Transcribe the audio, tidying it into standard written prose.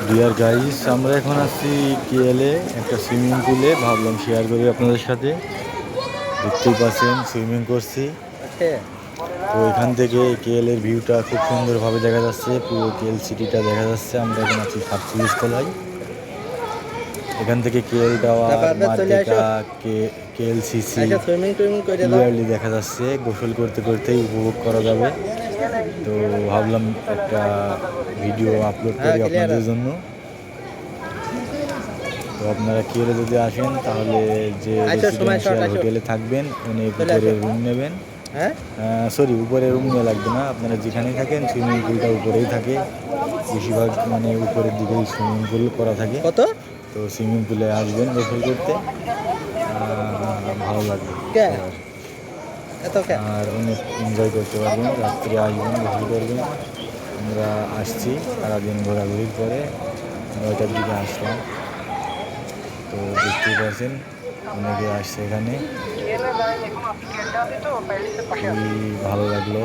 Deer guys, আমরা এখন আছি কেএলএ একটা সুইমিং পুলে। ভাবলাম শেয়ার করি আপনাদের সাথে। দেখতেই পাচ্ছেন সুইমিং করছি। তো এখান থেকে কেএলএর ভিউটা খুব সুন্দরভাবে দেখা যাচ্ছে, পুরো কেএল সিটিটা দেখা যাচ্ছে। আমরা এখন আছি 47 তলায়। এখান থেকে KL tower, Merdeka, KLCC clearly দেখা যাচ্ছে। গোসল করতে করতেই উপভোগ করা যাবে। তো ভাবলাম একটা ভিডিও আপলোড করি আপনাদের জন্য। তো আপনারা কেএলএ যদি আসেন তাহলে যে রেসিডেন্সিয়াল হোটেলে থাকবেন অনেক উপরে রুম নেবেন। সরি, উপরে রুম নিয়ে লাগবে না। আপনারা যেখানেই থাকেন সুইমিং পুলটা উপরেই থাকে। বেশিরভাগ মানে উপরের দিকেই সুইমিং পুল করা থাকে। তো সুইমিং পুলে আসবেন গোসল করতে, ভালো লাগবে আর অনেক এনজয় করতে পারবেন। রাত্রে আসবেন, গোসল করবেন। আমরা আসছি সারাদিন ঘোরাঘুরির পরে 9টার দিকে আসলাম। তো দেখতেই পাচ্ছেন অনেকে আসছে এখানে। খুবই ভালো লাগলো।